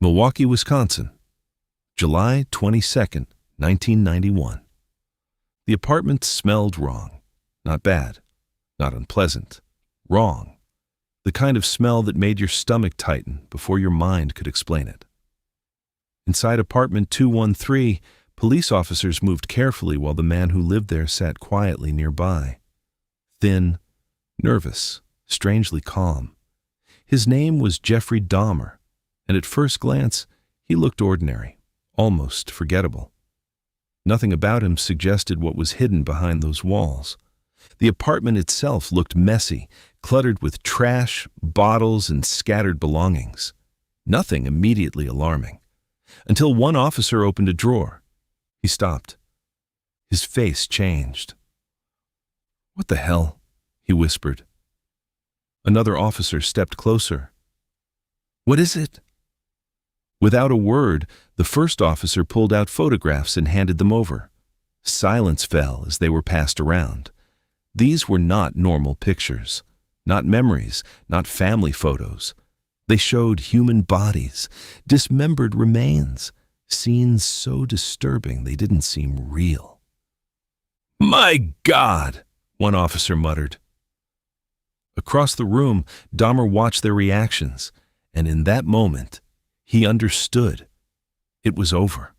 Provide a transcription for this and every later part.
Milwaukee, Wisconsin, July 22nd, 1991. The apartment smelled wrong. Not bad, not unpleasant, wrong. The kind of smell that made your stomach tighten before your mind could explain it. Inside apartment 213, police officers moved carefully while the man who lived there sat quietly nearby. Thin, nervous, strangely calm. His name was Jeffrey Dahmer, and at first glance, he looked ordinary, almost forgettable. Nothing about him suggested what was hidden behind those walls. The apartment itself looked messy, cluttered with trash, bottles, and scattered belongings. Nothing immediately alarming. Until one officer opened a drawer. He stopped. His face changed. "What the hell?" he whispered. Another officer stepped closer. "What is it?" Without a word, the first officer pulled out photographs and handed them over. Silence fell as they were passed around. These were not normal pictures, not memories, not family photos. They showed human bodies, dismembered remains, scenes so disturbing they didn't seem real. "My God!" one officer muttered. Across the room, Dahmer watched their reactions, and in that moment, he understood. It was over.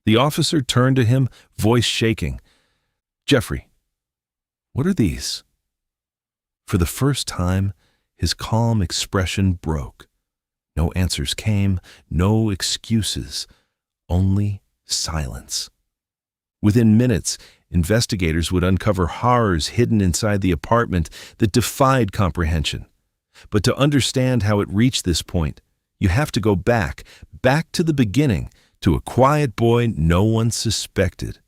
The officer turned to him, voice shaking. "Jeffrey, what are these?" For the first time, his calm expression broke. No answers came, no excuses, only silence. Within minutes, investigators would uncover horrors hidden inside the apartment that defied comprehension. But to understand how it reached this point, you have to go back to the beginning, to a quiet boy no one suspected,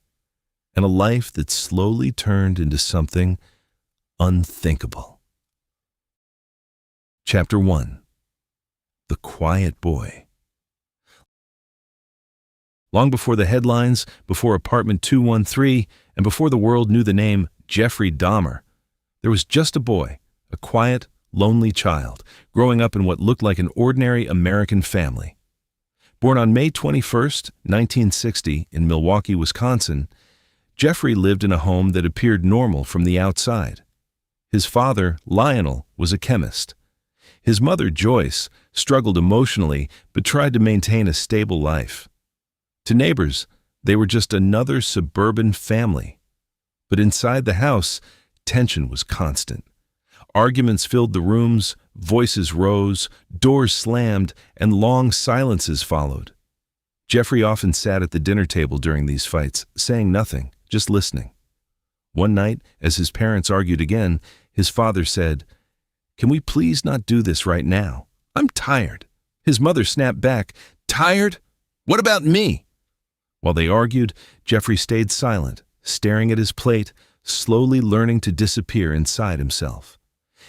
and a life that slowly turned into something unthinkable. Chapter 1. The Quiet Boy. Long before the headlines, before apartment 213, and before the world knew the name Jeffrey Dahmer, there was just a boy, a quiet, lonely child, growing up in what looked like an ordinary American family. Born on May 21, 1960, in Milwaukee, Wisconsin, Jeffrey lived in a home that appeared normal from the outside. His father, Lionel, was a chemist. His mother, Joyce, struggled emotionally but tried to maintain a stable life. To neighbors, they were just another suburban family. But inside the house, tension was constant. Arguments filled the rooms, voices rose, doors slammed, and long silences followed. Jeffrey often sat at the dinner table during these fights, saying nothing, just listening. One night, as his parents argued again, his father said, "Can we please not do this right now? I'm tired." His mother snapped back, "Tired? What about me?" While they argued, Jeffrey stayed silent, staring at his plate, slowly learning to disappear inside himself.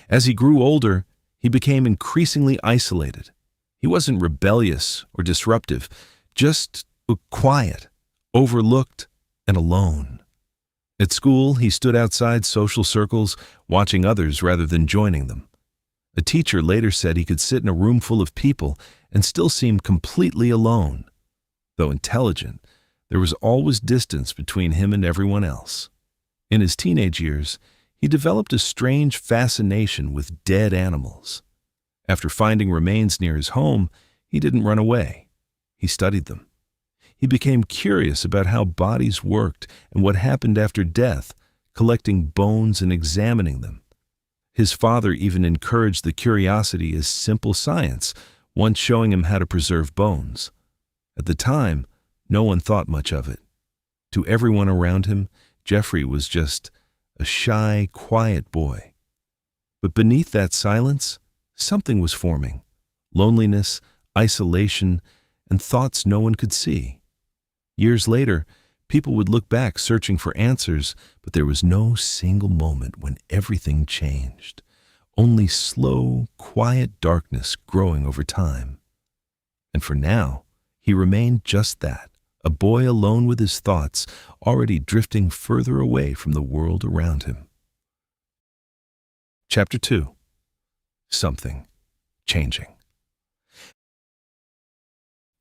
As he grew older, he became increasingly isolated. He wasn't rebellious or disruptive, just quiet, overlooked, and alone. At school, he stood outside social circles, watching others rather than joining them. A teacher later said he could sit in a room full of people and still seem completely alone. Though intelligent, there was always distance between him and everyone else. In his teenage years, he developed a strange fascination with dead animals. After finding remains near his home, he didn't run away. He studied them. He became curious about how bodies worked and what happened after death, collecting bones and examining them. His father even encouraged the curiosity as simple science, once showing him how to preserve bones. At the time, no one thought much of it. To everyone around him, Jeffrey was just a shy, quiet boy. But beneath that silence, something was forming. Loneliness, isolation, and thoughts no one could see. Years later, people would look back searching for answers, but there was no single moment when everything changed. Only slow, quiet darkness growing over time. And for now, he remained just that. A boy alone with his thoughts, already drifting further away from the world around him. Chapter 2. Something changing.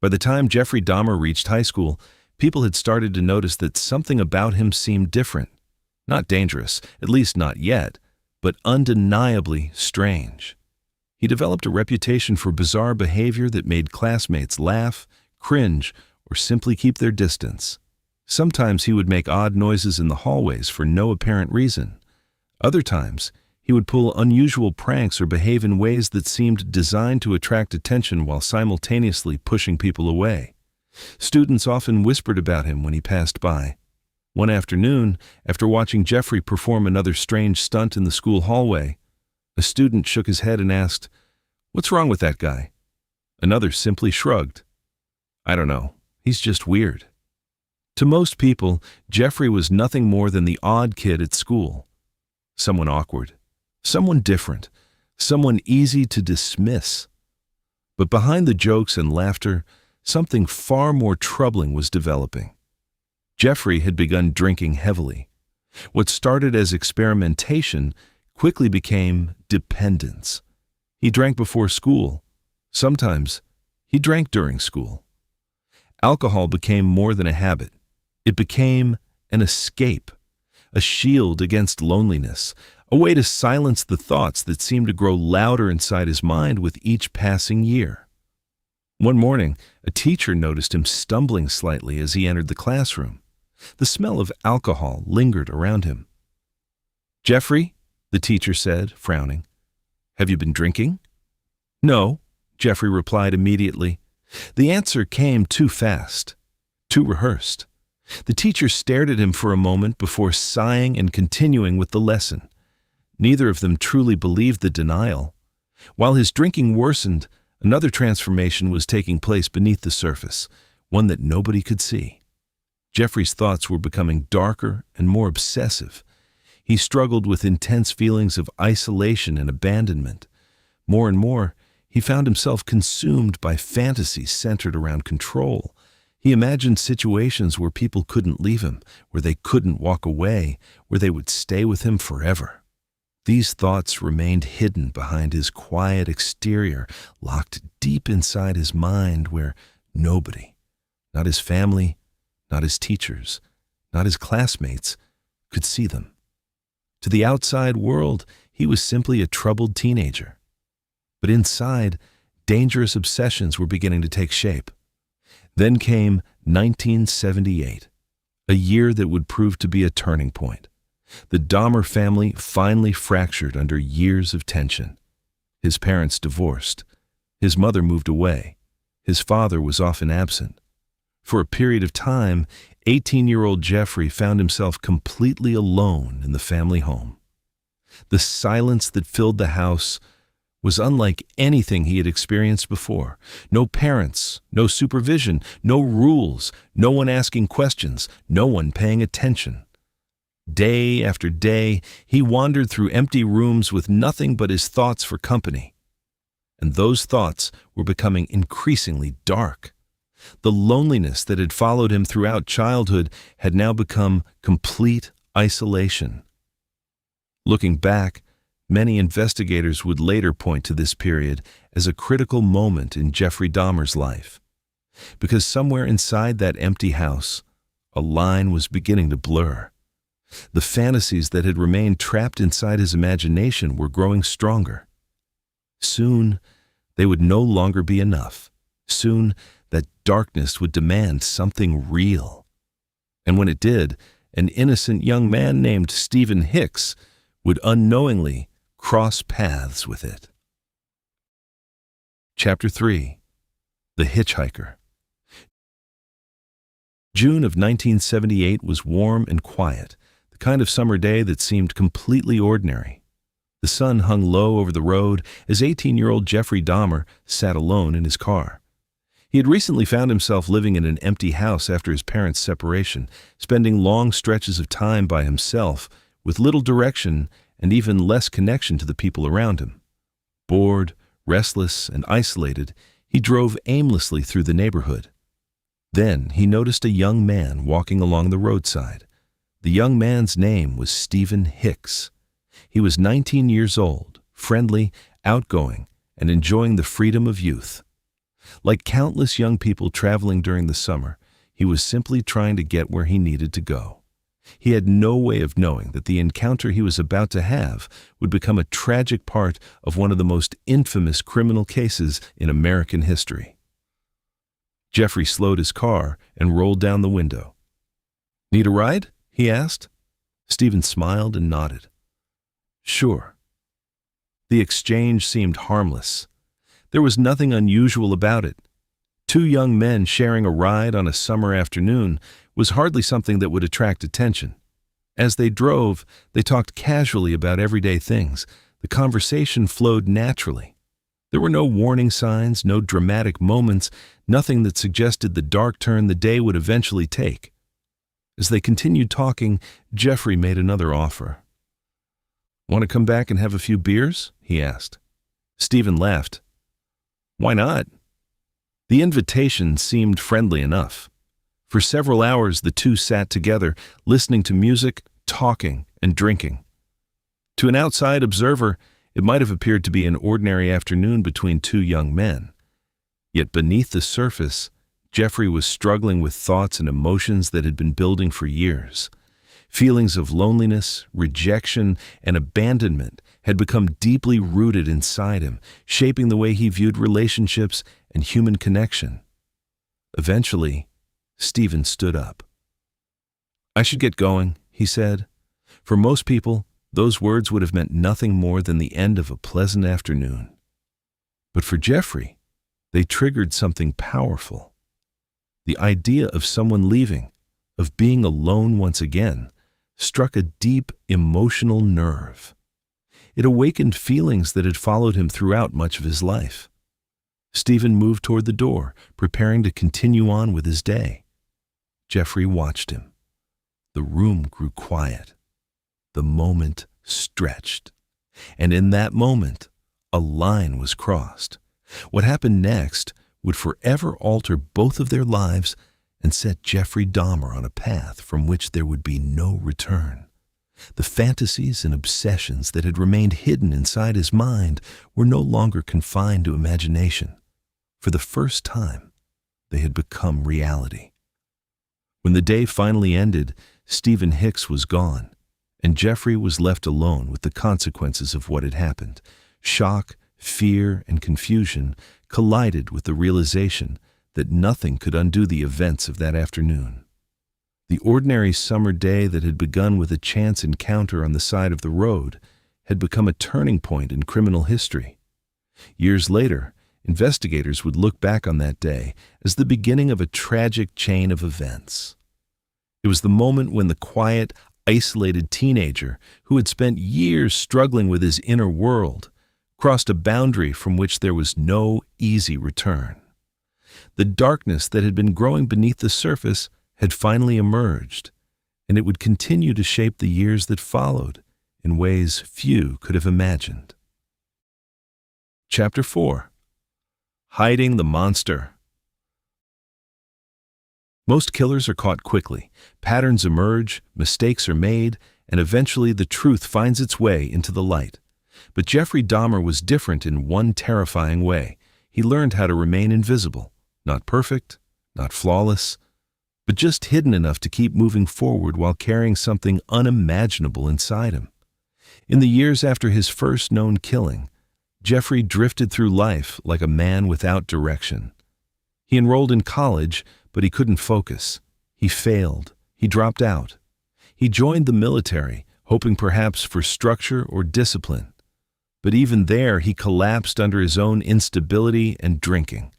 By the time Jeffrey Dahmer reached high school, people had started to notice that something about him seemed different. Not dangerous, at least not yet, but undeniably strange. He developed a reputation for bizarre behavior that made classmates laugh, cringe, or simply keep their distance. Sometimes he would make odd noises in the hallways for no apparent reason. Other times, he would pull unusual pranks or behave in ways that seemed designed to attract attention while simultaneously pushing people away. Students often whispered about him when he passed by. One afternoon, after watching Jeffrey perform another strange stunt in the school hallway, a student shook his head and asked, "What's wrong with that guy?" Another simply shrugged. "I don't know. He's just weird." To most people, Jeffrey was nothing more than the odd kid at school. Someone awkward, someone different, someone easy to dismiss. But behind the jokes and laughter, something far more troubling was developing. Jeffrey had begun drinking heavily. What started as experimentation quickly became dependence. He drank before school. Sometimes he drank during school. Alcohol became more than a habit. It became an escape, a shield against loneliness, a way to silence the thoughts that seemed to grow louder inside his mind with each passing year. One morning, a teacher noticed him stumbling slightly as he entered the classroom. The smell of alcohol lingered around him. "Jeffrey," the teacher said, frowning, "have you been drinking?" "No," Jeffrey replied immediately. The answer came too fast, too rehearsed. The teacher stared at him for a moment before sighing and continuing with the lesson. Neither of them truly believed the denial. While his drinking worsened, another transformation was taking place beneath the surface, one that nobody could see. Jeffrey's thoughts were becoming darker and more obsessive. He struggled with intense feelings of isolation and abandonment. More and more, he found himself consumed by fantasies centered around control. He imagined situations where people couldn't leave him, where they couldn't walk away, where they would stay with him forever. These thoughts remained hidden behind his quiet exterior, locked deep inside his mind where nobody, not his family, not his teachers, not his classmates, could see them. To the outside world, he was simply a troubled teenager. But inside, dangerous obsessions were beginning to take shape. Then came 1978, a year that would prove to be a turning point. The Dahmer family finally fractured under years of tension. His parents divorced. His mother moved away. His father was often absent. For a period of time, 18-year-old Jeffrey found himself completely alone in the family home. The silence that filled the house was unlike anything he had experienced before. No parents, no supervision, no rules, no one asking questions, no one paying attention. Day after day, he wandered through empty rooms with nothing but his thoughts for company. And those thoughts were becoming increasingly dark. The loneliness that had followed him throughout childhood had now become complete isolation. Looking back, many investigators would later point to this period as a critical moment in Jeffrey Dahmer's life. Because somewhere inside that empty house, a line was beginning to blur. The fantasies that had remained trapped inside his imagination were growing stronger. Soon, they would no longer be enough. Soon, that darkness would demand something real. And when it did, an innocent young man named Stephen Hicks would unknowingly cross paths with it. Chapter 3. The Hitchhiker. June of 1978 was warm and quiet, the kind of summer day that seemed completely ordinary. The sun hung low over the road as 18-year-old Jeffrey Dahmer sat alone in his car. He had recently found himself living in an empty house after his parents' separation, spending long stretches of time by himself, with little direction and even less connection to the people around him. Bored, restless, and isolated, he drove aimlessly through the neighborhood. Then he noticed a young man walking along the roadside. The young man's name was Stephen Hicks. He was 19 years old, friendly, outgoing, and enjoying the freedom of youth. Like countless young people traveling during the summer, he was simply trying to get where he needed to go. He had no way of knowing that the encounter he was about to have would become a tragic part of one of the most infamous criminal cases in American history. Jeffrey slowed his car and rolled down the window. "Need a ride?" he asked. Stephen smiled and nodded. "Sure." The exchange seemed harmless. There was nothing unusual about it. Two young men sharing a ride on a summer afternoon was hardly something that would attract attention. As they drove, they talked casually about everyday things. The conversation flowed naturally. There were no warning signs, no dramatic moments, nothing that suggested the dark turn the day would eventually take. As they continued talking, Jeffrey made another offer. "Want to come back and have a few beers?" he asked. Stephen laughed. "Why not?" The invitation seemed friendly enough. For several hours, the two sat together, listening to music, talking, and drinking. To an outside observer, it might have appeared to be an ordinary afternoon between two young men. Yet beneath the surface, Jeffrey was struggling with thoughts and emotions that had been building for years. Feelings of loneliness, rejection, and abandonment had become deeply rooted inside him, shaping the way he viewed relationships and human connection. Eventually, Stephen stood up. "I should get going," he said. For most people, those words would have meant nothing more than the end of a pleasant afternoon. But for Jeffrey, they triggered something powerful. The idea of someone leaving, of being alone once again, struck a deep emotional nerve. It awakened feelings that had followed him throughout much of his life. Stephen moved toward the door, preparing to continue on with his day. Jeffrey watched him. The room grew quiet. The moment stretched. And in that moment, a line was crossed. What happened next would forever alter both of their lives and set Jeffrey Dahmer on a path from which there would be no return. The fantasies and obsessions that had remained hidden inside his mind were no longer confined to imagination. For the first time, they had become reality. When the day finally ended, Stephen Hicks was gone, and Jeffrey was left alone with the consequences of what had happened. Shock, fear, and confusion collided with the realization that nothing could undo the events of that afternoon. The ordinary summer day that had begun with a chance encounter on the side of the road had become a turning point in criminal history. Years later, investigators would look back on that day as the beginning of a tragic chain of events. It was the moment when the quiet, isolated teenager who had spent years struggling with his inner world crossed a boundary from which there was no easy return. The darkness that had been growing beneath the surface had finally emerged, and it would continue to shape the years that followed in ways few could have imagined. Chapter 4. Hiding the Monster. Most killers are caught quickly. Patterns emerge, mistakes are made, and eventually the truth finds its way into the light. But Jeffrey Dahmer was different in one terrifying way. He learned how to remain invisible. Not perfect, not flawless, but just hidden enough to keep moving forward while carrying something unimaginable inside him. In the years after his first known killing, Jeffrey drifted through life like a man without direction. He enrolled in college, but he couldn't focus. He failed. He dropped out. He joined the military, hoping perhaps for structure or discipline. But even there, he collapsed under his own instability and drinking.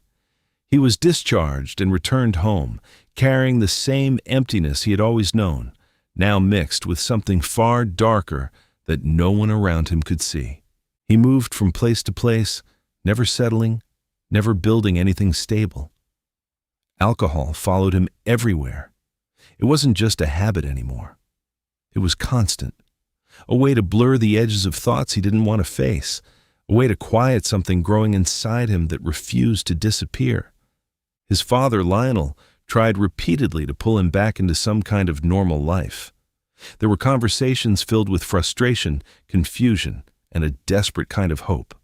He was discharged and returned home, carrying the same emptiness he had always known, now mixed with something far darker that no one around him could see. He moved from place to place, never settling, never building anything stable. Alcohol followed him everywhere. It wasn't just a habit anymore. It was constant, a way to blur the edges of thoughts he didn't want to face, a way to quiet something growing inside him that refused to disappear. His father, Lionel, tried repeatedly to pull him back into some kind of normal life. There were conversations filled with frustration, confusion, and a desperate kind of hope.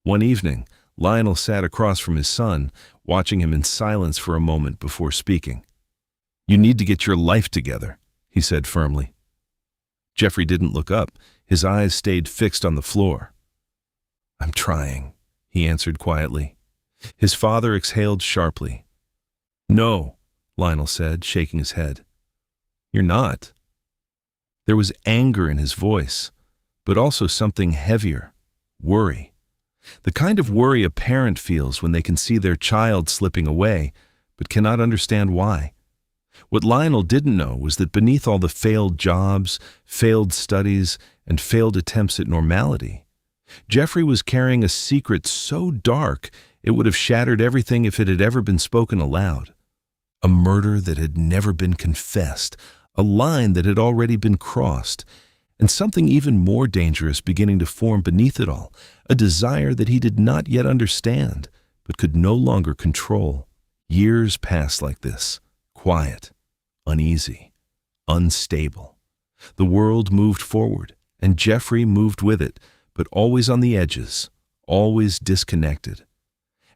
One evening, Lionel sat across from his son, watching him in silence for a moment before speaking. "You need to get your life together," he said firmly. Jeffrey didn't look up. His eyes stayed fixed on the floor. "I'm trying," he answered quietly. His father exhaled sharply. "No," Lionel said, shaking his head. "You're not." There was anger in his voice, but also something heavier, worry. The kind of worry a parent feels when they can see their child slipping away, but cannot understand why. What Lionel didn't know was that beneath all the failed jobs, failed studies, and failed attempts at normality, Jeffrey was carrying a secret so dark it would have shattered everything if it had ever been spoken aloud. A murder that had never been confessed, a line that had already been crossed, and something even more dangerous beginning to form beneath it all, a desire that he did not yet understand, but could no longer control. Years passed like this, quiet, uneasy, unstable. The world moved forward, and Jeffrey moved with it, but always on the edges, always disconnected.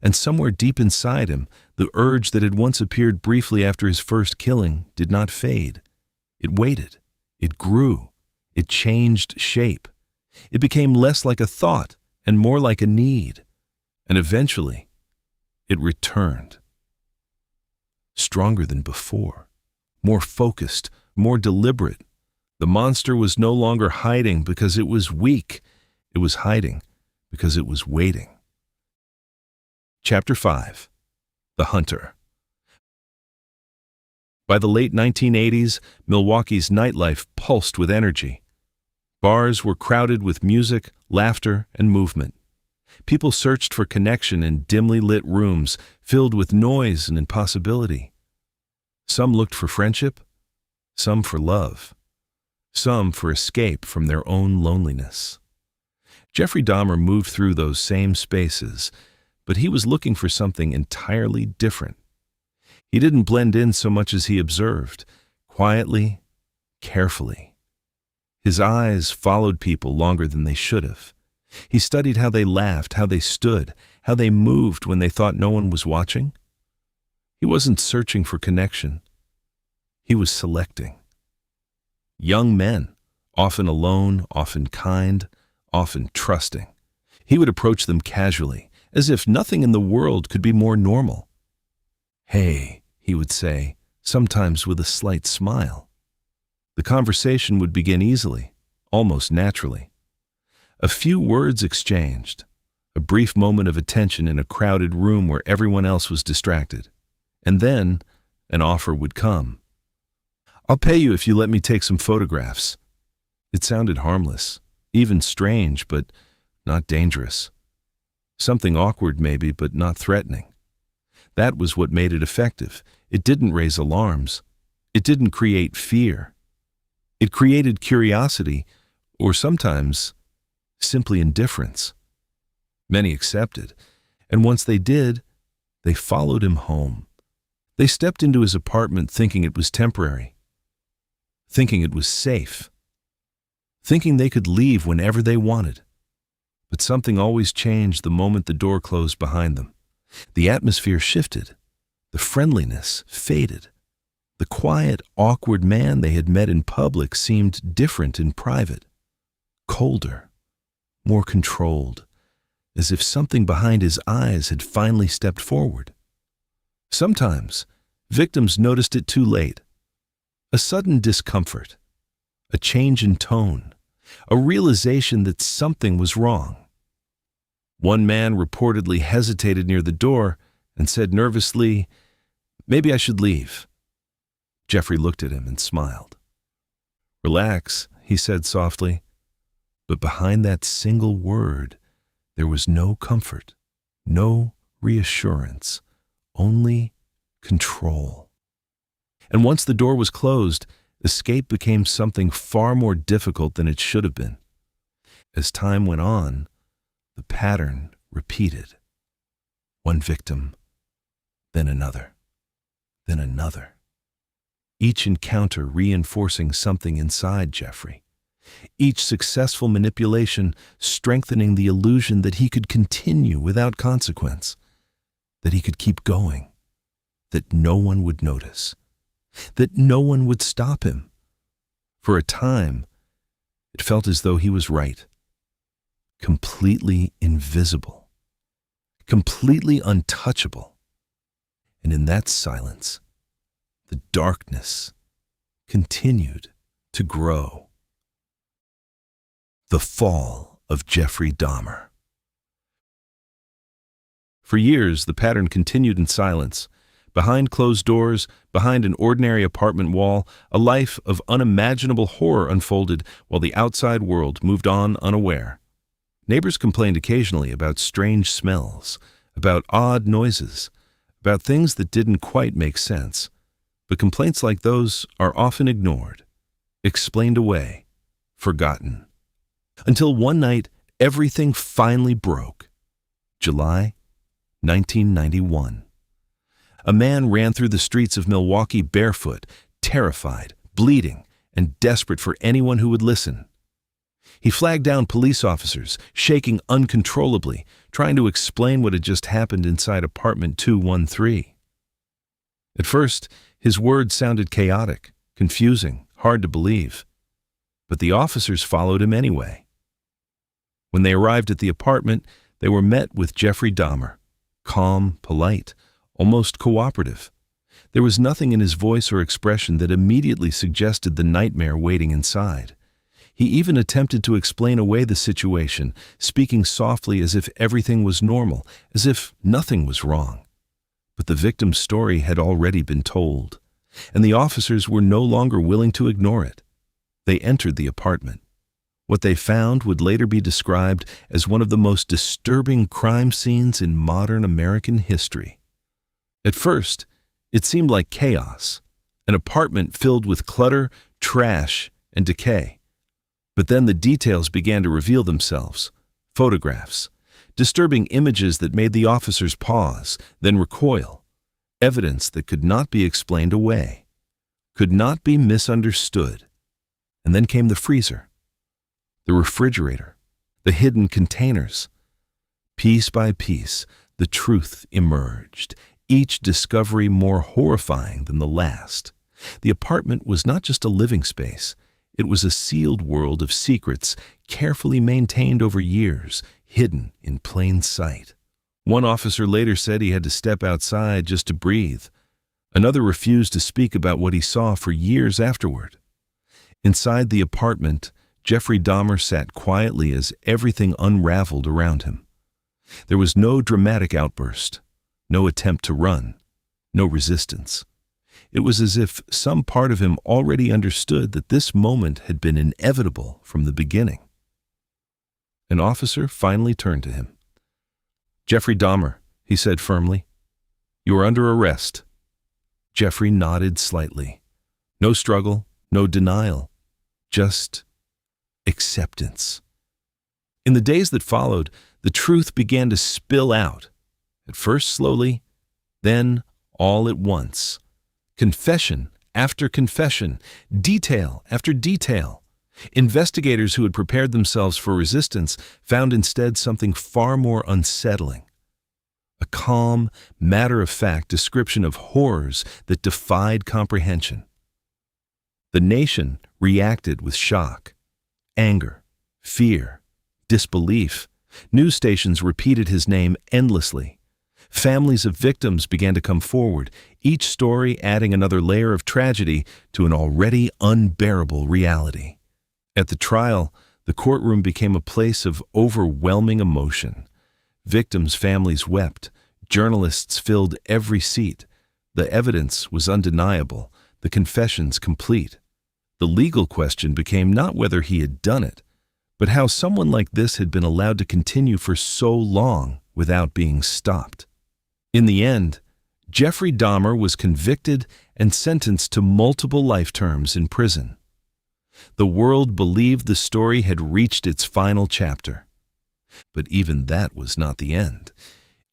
And somewhere deep inside him, the urge that had once appeared briefly after his first killing did not fade. It waited. It grew. It changed shape. It became less like a thought and more like a need. And eventually, it returned. Stronger than before. More focused, more deliberate. The monster was no longer hiding because it was weak. It was hiding because it was waiting. Chapter 5. The Hunter. By the late 1980s, Milwaukee's nightlife pulsed with energy. Bars were crowded with music, laughter, and movement. People searched for connection in dimly lit rooms filled with noise and impossibility. Some looked for friendship, some for love, some for escape from their own loneliness. Jeffrey Dahmer moved through those same spaces, but he was looking for something entirely different. He didn't blend in so much as he observed, quietly, carefully. His eyes followed people longer than they should have. He studied how they laughed, how they stood, how they moved when they thought no one was watching. He wasn't searching for connection. He was selecting. Young men, often alone, often kind, often trusting. He would approach them casually, as if nothing in the world could be more normal. "Hey," he would say, sometimes with a slight smile. The conversation would begin easily, almost naturally. A few words exchanged, a brief moment of attention in a crowded room where everyone else was distracted. And then an offer would come. "I'll pay you if you let me take some photographs." It sounded harmless, even strange, but not dangerous. Something awkward maybe, but not threatening. That was what made it effective. It didn't raise alarms. It didn't create fear. It created curiosity, or sometimes simply indifference. Many accepted, and once they did, they followed him home. They stepped into his apartment thinking it was temporary, thinking it was safe, thinking they could leave whenever they wanted. But something always changed the moment the door closed behind them. The atmosphere shifted. The friendliness faded. The quiet, awkward man they had met in public seemed different in private, colder, more controlled, as if something behind his eyes had finally stepped forward. Sometimes, victims noticed it too late. A sudden discomfort, a change in tone, a realization that something was wrong. One man reportedly hesitated near the door and said nervously, "Maybe I should leave." Jeffrey looked at him and smiled. "Relax," he said softly. But behind that single word, there was no comfort, no reassurance, only control. And once the door was closed, escape became something far more difficult than it should have been. As time went on, the pattern repeated. One victim, then another, then another. Each encounter reinforcing something inside Jeffrey. each successful manipulation strengthening the illusion that he could continue without consequence, that he could keep going, that no one would notice, that no one would stop him. For a time, it felt as though he was right, completely invisible, completely untouchable. And in that silence, the darkness continued to grow. The fall of Jeffrey Dahmer. For years, the pattern continued in silence. Behind closed doors, behind an ordinary apartment wall, a life of unimaginable horror unfolded while the outside world moved on unaware. Neighbors complained occasionally about strange smells, about odd noises, about things that didn't quite make sense. But complaints like those are often ignored, explained away, forgotten. Until one night, everything finally broke. July 1991. A man ran through the streets of Milwaukee barefoot, terrified, bleeding, and desperate for anyone who would listen. He flagged down police officers, shaking uncontrollably, trying to explain what had just happened inside apartment 213. At first, his words sounded chaotic, confusing, hard to believe. But the officers followed him anyway. When they arrived at the apartment, they were met with Jeffrey Dahmer, calm, polite, almost cooperative. There was nothing in his voice or expression that immediately suggested the nightmare waiting inside. He even attempted to explain away the situation, speaking softly as if everything was normal, as if nothing was wrong. But the victim's story had already been told, and the officers were no longer willing to ignore it. They entered the apartment. What they found would later be described as one of the most disturbing crime scenes in modern American history. At first, it seemed like chaos, an apartment filled with clutter, trash, and decay. But then the details began to reveal themselves. Photographs, disturbing images that made the officers pause, then recoil. Evidence that could not be explained away, could not be misunderstood. And then came the freezer, the refrigerator, the hidden containers. Piece by piece, the truth emerged, each discovery more horrifying than the last. The apartment was not just a living space. It was a sealed world of secrets, carefully maintained over years, hidden in plain sight. One officer later said he had to step outside just to breathe. Another refused to speak about what he saw for years afterward. Inside the apartment, Jeffrey Dahmer sat quietly as everything unraveled around him. There was no dramatic outburst, no attempt to run, no resistance. It was as if some part of him already understood that this moment had been inevitable from the beginning. An officer finally turned to him. "Jeffrey Dahmer," he said firmly, "you are under arrest." Jeffrey nodded slightly. No struggle, no denial, just acceptance. In the days that followed, the truth began to spill out, at first slowly, then all at once. Confession after confession, detail after detail. Investigators who had prepared themselves for resistance found instead something far more unsettling. A calm, matter-of-fact description of horrors that defied comprehension. The nation reacted with shock, anger, fear, disbelief. News stations repeated his name endlessly. Families of victims began to come forward, each story adding another layer of tragedy to an already unbearable reality. At the trial, the courtroom became a place of overwhelming emotion. Victims' families wept. Journalists filled every seat. The evidence was undeniable, the confessions complete. The legal question became not whether he had done it, but how someone like this had been allowed to continue for so long without being stopped. In the end, Jeffrey Dahmer was convicted and sentenced to multiple life terms in prison. The world believed the story had reached its final chapter. But even that was not the end.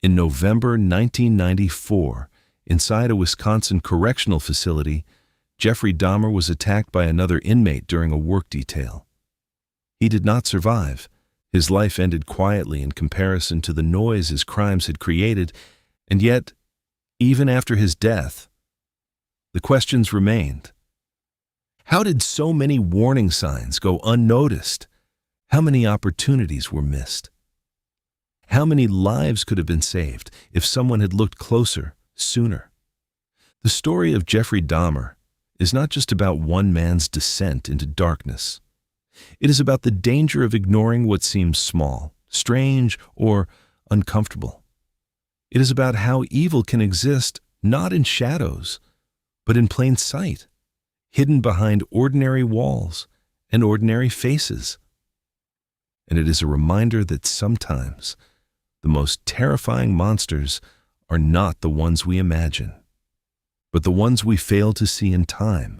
In November 1994, inside a Wisconsin correctional facility, Jeffrey Dahmer was attacked by another inmate during a work detail. He did not survive. His life ended quietly in comparison to the noise his crimes had created, and yet, even after his death, the questions remained. How did so many warning signs go unnoticed? How many opportunities were missed? How many lives could have been saved if someone had looked closer, sooner? The story of Jeffrey Dahmer is not just about one man's descent into darkness. It is about the danger of ignoring what seems small, strange, or uncomfortable. It is about how evil can exist not in shadows, but in plain sight, hidden behind ordinary walls and ordinary faces. And it is a reminder that sometimes the most terrifying monsters are not the ones we imagine, but the ones we fail to see in time.